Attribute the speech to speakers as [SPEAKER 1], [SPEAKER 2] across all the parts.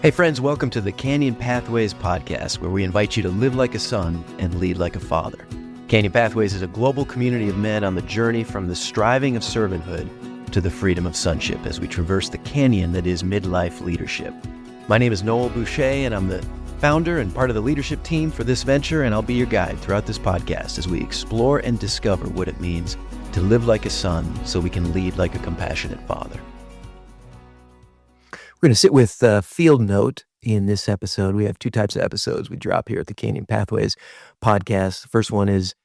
[SPEAKER 1] Hey friends, welcome to the Canyon Pathways podcast, where we invite you to live like a son and lead like a father. Canyon Pathways is a global community of men on the journey from the striving of servanthood to the freedom of sonship as we traverse the canyon that is midlife leadership. My name is Noel Bouché, and I'm the founder and part of the leadership team for this venture, and I'll be your guide throughout this podcast as we explore and discover what it means to live like a son so we can lead like a compassionate father. We're going to sit with Field Note in this episode. We have two types of episodes we drop here at the Canyon Pathways podcast. The first one is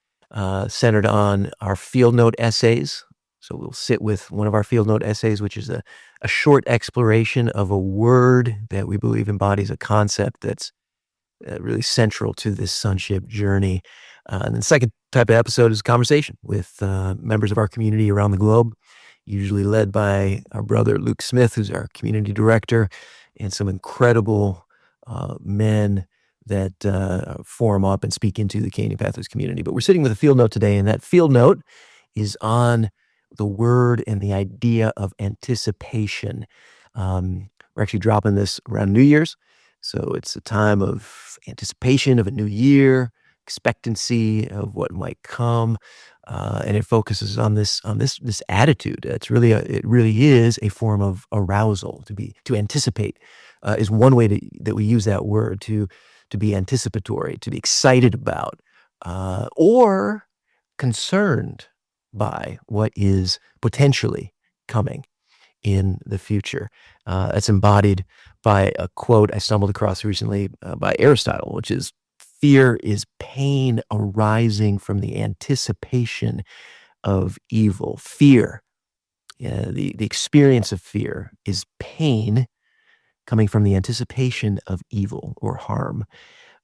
[SPEAKER 1] centered on our Field Note essays. So we'll sit with one of our Field Note essays, which is a short exploration of a word that we believe embodies a concept that's really central to this sonship journey. And the second type of episode is a conversation with members of our community around the globe, usually led by our brother Luke Smith, who's our community director, and some incredible men that form up and speak into the Canyon Pathways community. But we're sitting with a field note today, and that field note is on the word and the idea of anticipation. We're actually dropping this around New Year's, so it's a time of anticipation of a new year, expectancy of what might come. And it focuses on this attitude. It really is a form of arousal. To anticipate is one way that we use that word, to be anticipatory, to be excited about, or concerned by what is potentially coming in the future. That's embodied by a quote I stumbled across recently by Aristotle, which is, "Fear is pain arising from the anticipation of evil." Fear, the experience of fear, is pain coming from the anticipation of evil or harm.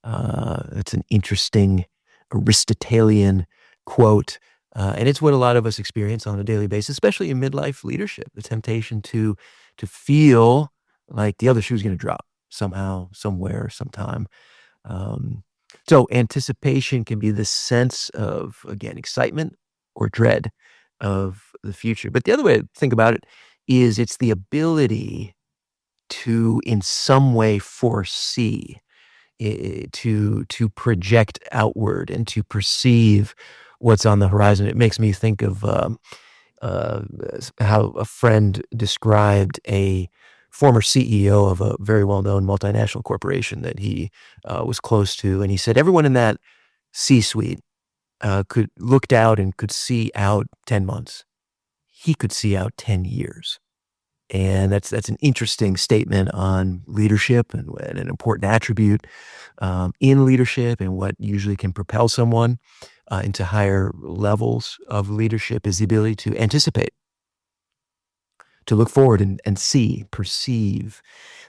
[SPEAKER 1] It's an interesting Aristotelian quote, and it's what a lot of us experience on a daily basis, especially in midlife leadership, the temptation to feel like the other shoe's going to drop somehow, somewhere, sometime. So anticipation can be the sense of, again, excitement or dread of the future. But the other way to think about it is it's the ability to, in some way, foresee, to project outward and to perceive what's on the horizon. It makes me think of how a friend described a former CEO of a very well-known multinational corporation that he was close to. And he said everyone in that C-suite could looked out and could see out 10 months. He could see out 10 years. And that's an interesting statement on leadership and an important attribute in leadership, and what usually can propel someone into higher levels of leadership is the ability to anticipate, to look forward and see, perceive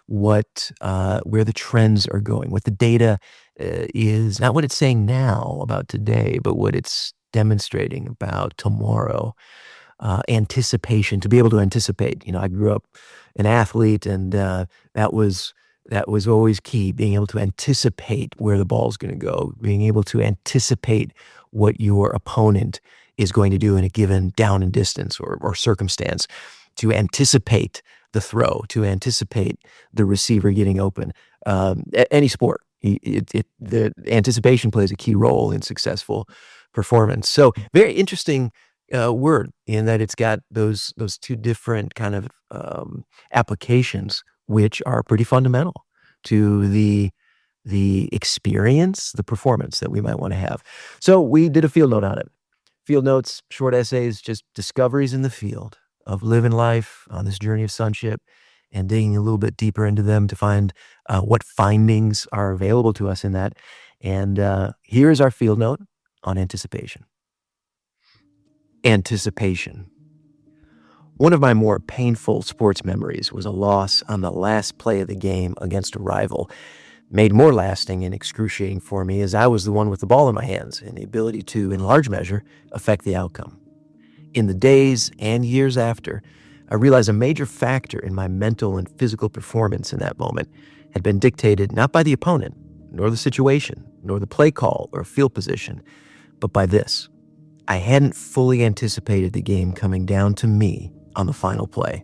[SPEAKER 1] where the trends are going, what the data is, not what it's saying now about today, but what it's demonstrating about tomorrow. Anticipation, to be able to anticipate. I grew up an athlete, and that was always key, being able to anticipate where the ball's going to go, being able to anticipate what your opponent is going to do in a given down and distance or circumstance, to anticipate the throw, to anticipate the receiver getting open. Any sport, the anticipation plays a key role in successful performance. So very interesting word in that it's got those two different kind of applications, which are pretty fundamental to the experience, the performance that we might want to have. So we did a field note on it. Field notes, short essays, just discoveries in the field of living life on this journey of sonship, and digging a little bit deeper into them to find what findings are available to us in that. And here is our field note on anticipation. Anticipation. One of my more painful sports memories was a loss on the last play of the game against a rival, made more lasting and excruciating for me as I was the one with the ball in my hands and the ability to, in large measure, affect the outcome. In the days and years after, I realized a major factor in my mental and physical performance in that moment had been dictated not by the opponent, nor the situation, nor the play call or field position, but by this. I hadn't fully anticipated the game coming down to me on the final play.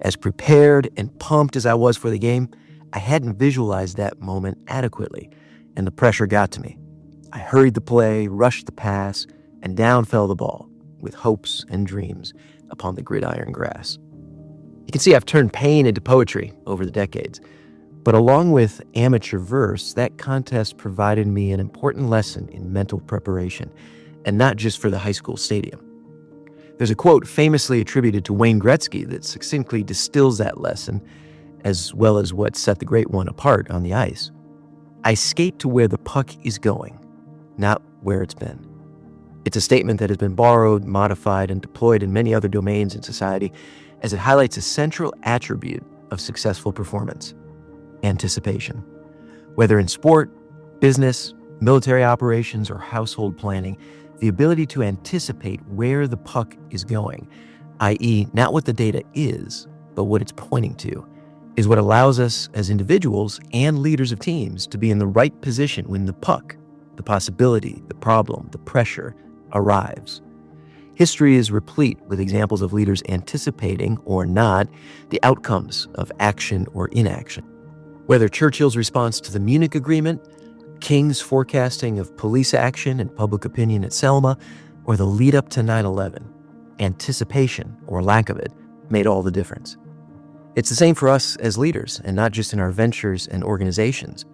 [SPEAKER 1] As prepared and pumped as I was for the game, I hadn't visualized that moment adequately, and the pressure got to me. I hurried the play, rushed the pass, and down fell the ball, with hopes and dreams upon the gridiron grass. You can see I've turned pain into poetry over the decades. But along with amateur verse, that contest provided me an important lesson in mental preparation, and not just for the high school stadium. There's a quote famously attributed to Wayne Gretzky that succinctly distills that lesson, as well as what set the great one apart on the ice. I skate to where the puck is going, not where it's been. It's a statement that has been borrowed, modified, and deployed in many other domains in society, as it highlights a central attribute of successful performance: anticipation. Whether in sport, business, military operations, or household planning, the ability to anticipate where the puck is going, i.e., not what the data is, but what it's pointing to, is what allows us as individuals and leaders of teams to be in the right position when the puck, the possibility, the problem, the pressure arrives. History is replete with examples of leaders anticipating or not the outcomes of action or inaction. Whether Churchill's response to the Munich Agreement, King's forecasting of police action and public opinion at Selma, or the lead up to 9/11, anticipation, or lack of it, made all the difference. It's the same for us as leaders, and not just in our ventures and organizations.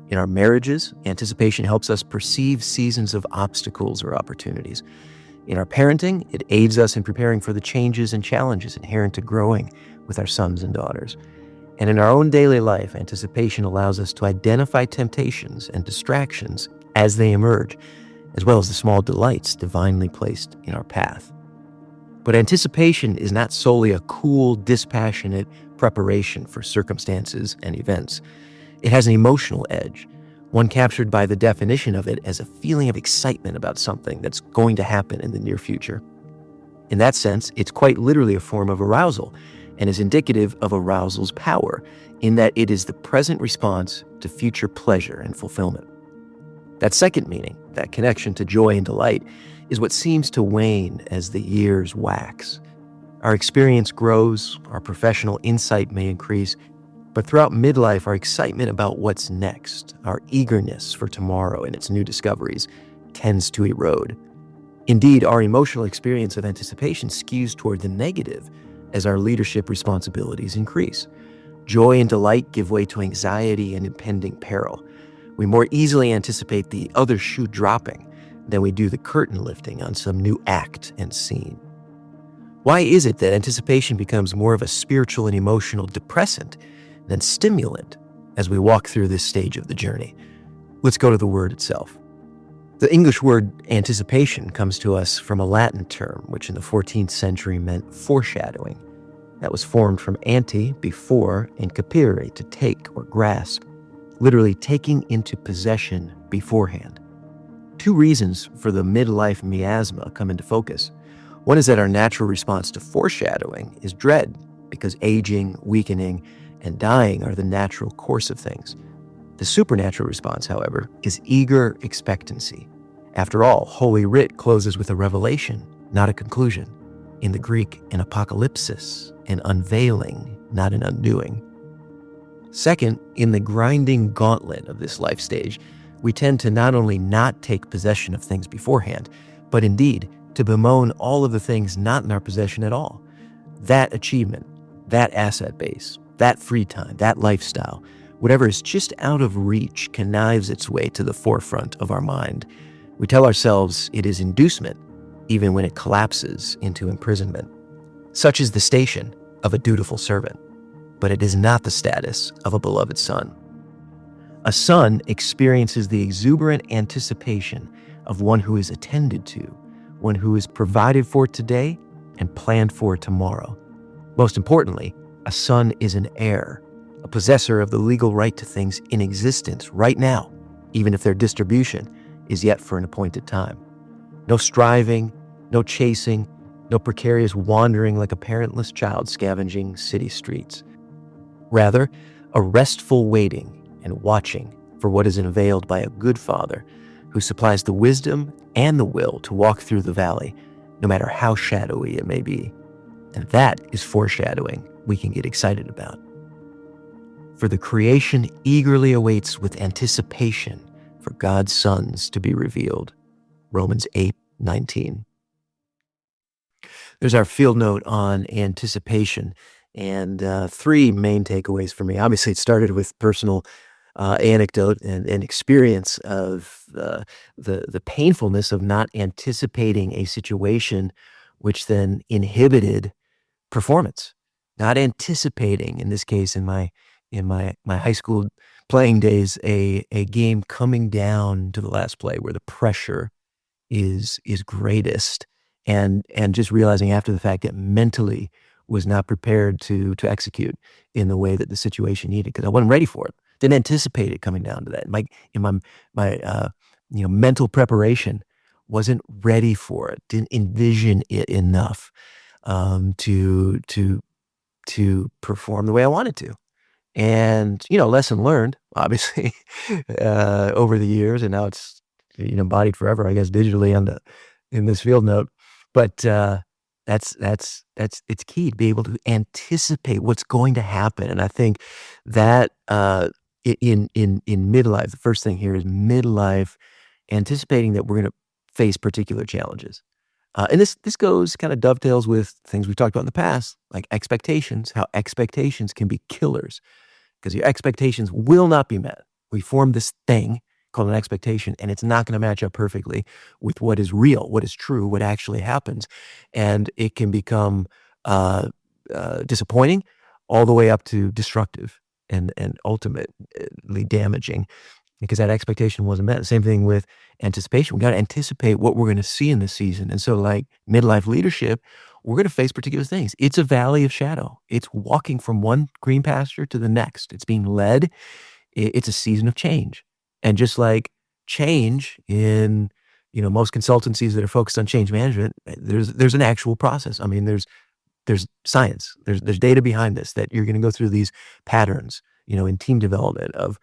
[SPEAKER 1] In our marriages, anticipation helps us perceive seasons of obstacles or opportunities. In our parenting, it aids us in preparing for the changes and challenges inherent to growing with our sons and daughters. And in our own daily life, anticipation allows us to identify temptations and distractions as they emerge, as well as the small delights divinely placed in our path. But anticipation is not solely a cool, dispassionate preparation for circumstances and events. It has an emotional edge, one captured by the definition of it as a feeling of excitement about something that's going to happen in the near future. In that sense, it's quite literally a form of arousal, and is indicative of arousal's power, in that it is the present response to future pleasure and fulfillment. That second meaning, that connection to joy and delight, is what seems to wane as the years wax. Our experience grows, our professional insight may increase, but throughout midlife, our excitement about what's next, our eagerness for tomorrow and its new discoveries, tends to erode. Indeed, our emotional experience of anticipation skews toward the negative as our leadership responsibilities increase. Joy and delight give way to anxiety and impending peril. We more easily anticipate the other shoe dropping than we do the curtain lifting on some new act and scene. Why is it that anticipation becomes more of a spiritual and emotional depressant than stimulant as we walk through this stage of the journey? Let's go to the word itself. The English word anticipation comes to us from a Latin term, which in the 14th century meant foreshadowing. That was formed from ante, before, and capere, to take or grasp, literally taking into possession beforehand. Two reasons for the midlife miasma come into focus. One is that our natural response to foreshadowing is dread, because aging, weakening, and dying are the natural course of things. The supernatural response, however, is eager expectancy. After all, Holy Writ closes with a revelation, not a conclusion. In the Greek, an apocalypsis, an unveiling, not an undoing. Second, in the grinding gauntlet of this life stage, we tend to not only not take possession of things beforehand, but indeed to bemoan all of the things not in our possession at all. That achievement, that asset base, that free time, that lifestyle, whatever is just out of reach connives its way to the forefront of our mind. We tell ourselves it is inducement, even when it collapses into imprisonment. Such is the station of a dutiful servant, but it is not the status of a beloved son. A son experiences the exuberant anticipation of one who is attended to, one who is provided for today and planned for tomorrow. Most importantly, a son is an heir, a possessor of the legal right to things in existence right now, even if their distribution is yet for an appointed time. No striving, no chasing, no precarious wandering like a parentless child scavenging city streets. Rather, a restful waiting and watching for what is unveiled by a good father who supplies the wisdom and the will to walk through the valley, no matter how shadowy it may be. And that is foreshadowing we can get excited about. For the creation eagerly awaits with anticipation for God's sons to be revealed. Romans 8:19. There's our field note on anticipation, and three main takeaways for me. Obviously, it started with personal anecdote and experience of the painfulness of not anticipating a situation, which then inhibited performance. Not anticipating, in this case, in my high school playing days, a game coming down to the last play where the pressure is greatest, and just realizing after the fact that mentally was not prepared to execute in the way that the situation needed because I wasn't ready for it. Didn't anticipate it coming down to that. In my mental preparation wasn't ready for it. Didn't envision it enough to perform the way I wanted to. And, lesson learned, obviously, over the years, and now it's, embodied forever, I guess, digitally in this field note. But that's it's key to be able to anticipate what's going to happen. And I think that in midlife, the first thing here is midlife, anticipating that we're going to face particular challenges. And this goes kind of dovetails with things we've talked about in the past, like expectations, how expectations can be killers because your expectations will not be met. We form this thing called an expectation, and it's not going to match up perfectly with what is real, what is true, what actually happens. And it can become disappointing all the way up to destructive and ultimately damaging because that expectation wasn't met. The same thing with anticipation. We got to anticipate what we're going to see in this season. And so like midlife leadership, we're going to face particular things. It's a valley of shadow. It's walking from one green pasture to the next. It's being led. It's a season of change. And just like change in, most consultancies that are focused on change management, there's an actual process. I mean, there's science, there's data behind this that you're going to go through these patterns, in team development of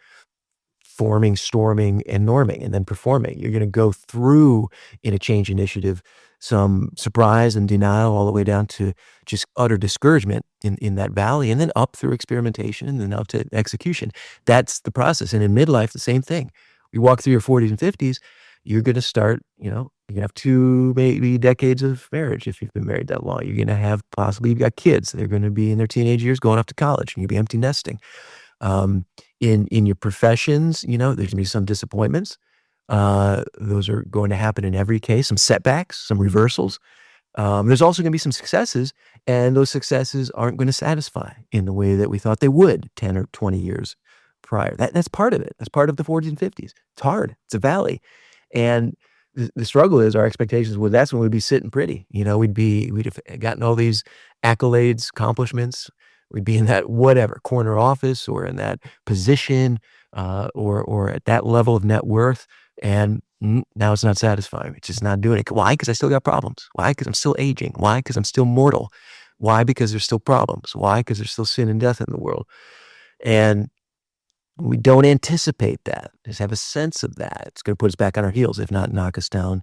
[SPEAKER 1] forming, storming, and norming, and then performing. You're going to go through in a change initiative some surprise and denial all the way down to just utter discouragement in that valley, and then up through experimentation and then up to execution. That's the process. And in midlife, the same thing. You walk through your 40s and 50s, you're going to start, you're going to have 2 maybe decades of marriage if you've been married that long. You're going to have possibly you've got kids. They're going to be in their teenage years going off to college, and you'll be empty nesting. In your professions, there's going to be some disappointments. Those are going to happen in every case, some setbacks, some reversals. There's also going to be some successes, and those successes aren't going to satisfy in the way that we thought they would 10 or 20 years prior. That's part of it. That's part of the 40s and 50s. It's hard. It's a valley. And the struggle is our expectations. Well, that's when we'd be sitting pretty. We'd have gotten all these accolades, accomplishments. We'd be in that whatever corner office or in that position or at that level of net worth. And now it's not satisfying. It's just not doing it. Why? Because I still got problems. Why? Because I'm still aging. Why? Because I'm still mortal. Why? Because there's still problems. Why? Because there's still sin and death in the world. And we don't anticipate that. Just have a sense of that. It's going to put us back on our heels, if not knock us down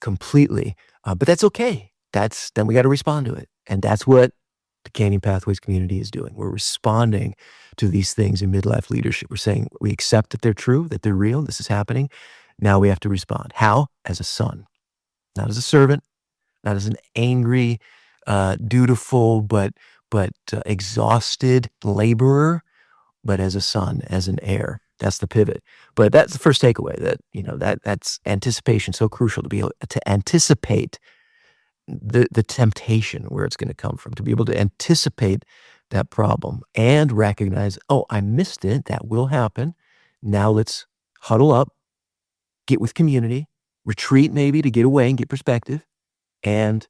[SPEAKER 1] completely. But that's okay. Then we got to respond to it. And that's what the Canyon Pathways community is doing. We're responding to these things in midlife leadership. We're saying we accept that they're true, that they're real, this is happening. Now we have to respond. How? As a son, not as a servant, not as an angry, dutiful, but exhausted laborer, but as a son, as an heir. That's the pivot. But that's the first takeaway that's anticipation, so crucial to be able to anticipate the temptation where it's going to come from, to be able to anticipate that problem and recognize, oh, I missed it. That will happen. Now let's huddle up, get with community, retreat maybe to get away and get perspective, and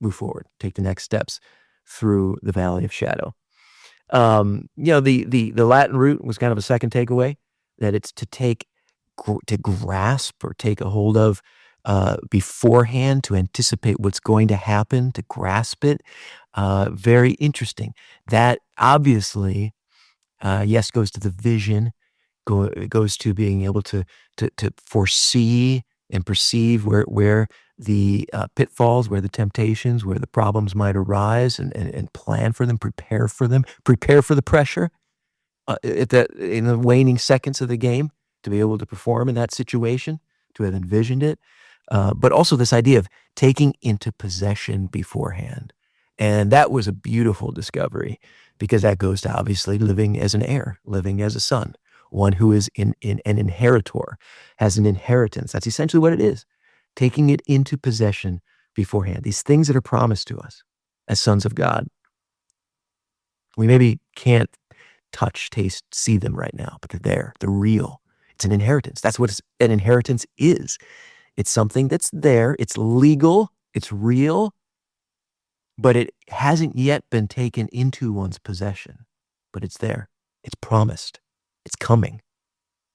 [SPEAKER 1] move forward, take the next steps through the valley of shadow. The Latin root was kind of a second takeaway, that it's to grasp or take a hold of beforehand, to anticipate what's going to happen, to grasp it. Very interesting. That obviously, yes, goes to the vision, goes to being able to foresee and perceive where the pitfalls, where the temptations, where the problems might arise, and plan for them, prepare for the pressure. in the waning seconds of the game to be able to perform in that situation, to have envisioned it, but also this idea of taking into possession beforehand. And that was a beautiful discovery because that goes to obviously living as an heir, living as a son, one who is in an inheritor, has an inheritance. That's essentially what it is, taking it into possession beforehand. These things that are promised to us as sons of God, we maybe can't touch, taste, see them right now, but they're there. They're real. It's an inheritance. That's what an inheritance is. It's something that's there. It's legal. It's real, but it hasn't yet been taken into one's possession. But it's there. It's promised. It's coming.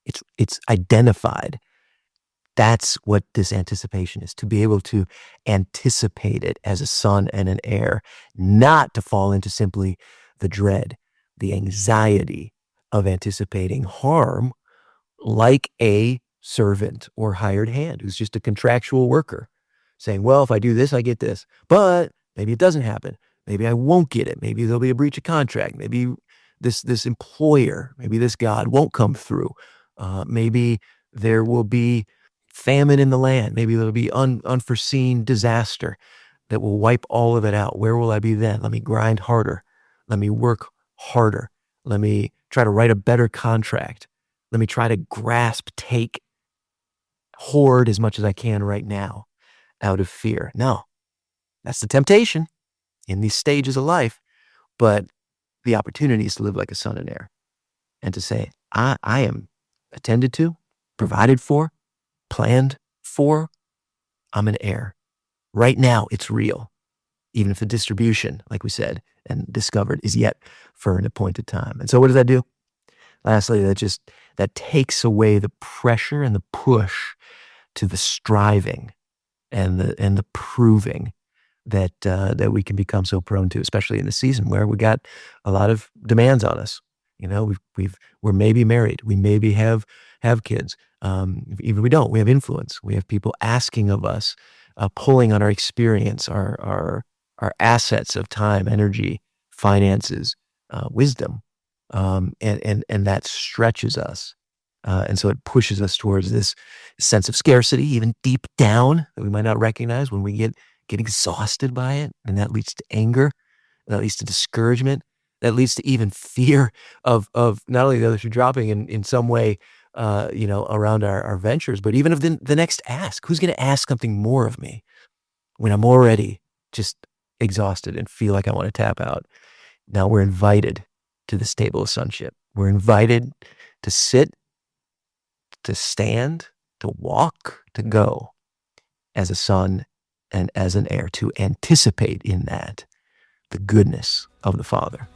[SPEAKER 1] It's identified. That's what this anticipation is, to be able to anticipate it as a son and an heir, not to fall into simply the dread, the anxiety of anticipating harm like a servant or hired hand who's just a contractual worker saying, well, if I do this, I get this, but maybe it doesn't happen. Maybe I won't get it. Maybe there'll be a breach of contract. Maybe this employer, maybe this God won't come through. Maybe there will be famine in the land. Maybe there'll be unforeseen disaster that will wipe all of it out. Where will I be then? Let me grind harder. Let me work harder. Let me try to write a better contract. Let me try to grasp, take, hoard as much as I can right now out of fear. No, that's the temptation in these stages of life. But the opportunity is to live like a son and heir and to say, I am attended to, provided for, planned for. I'm an heir. Right now, it's real, even if the distribution, like we said, and discovered is yet for an appointed time. And so what does that do? Lastly, that takes away the pressure and the push to the striving and the proving that we can become so prone to, especially in the season where we got a lot of demands on us. You know, we're maybe married, we maybe have kids. Even if we don't, we have influence. We have people asking of us, pulling on our experience, our assets of time, energy, finances, wisdom, and that stretches us, and so it pushes us towards this sense of scarcity, even deep down, that we might not recognize when we get exhausted by it, and that leads to anger, that leads to discouragement, that leads to even fear of not only the other two dropping in some way, around our ventures, but even of the next ask. Who's going to ask something more of me when I'm already just exhausted and feel like I want to tap out? Now we're invited to this table of sonship. We're invited to sit, to stand, to walk, to go as a son and as an heir, to anticipate in that the goodness of the Father.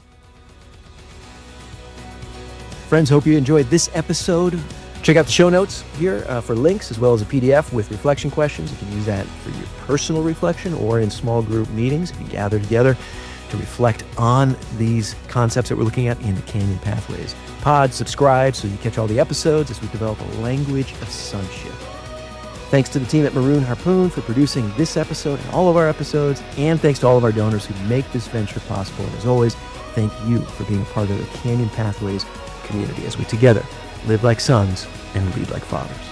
[SPEAKER 1] Friends, hope you enjoyed this episode. Check out the show notes here for links, as well as a PDF with reflection questions. You can use that for your personal reflection or in small group meetings if you gather together to reflect on these concepts that we're looking at in the Canyon Pathways pod. Subscribe so you catch all the episodes as we develop a language of sonship. Thanks to the team at Maroon Harpoon for producing this episode and all of our episodes, and thanks to all of our donors who make this venture possible. And as always, thank you for being a part of the Canyon Pathways community as we together live like sons and lead like fathers.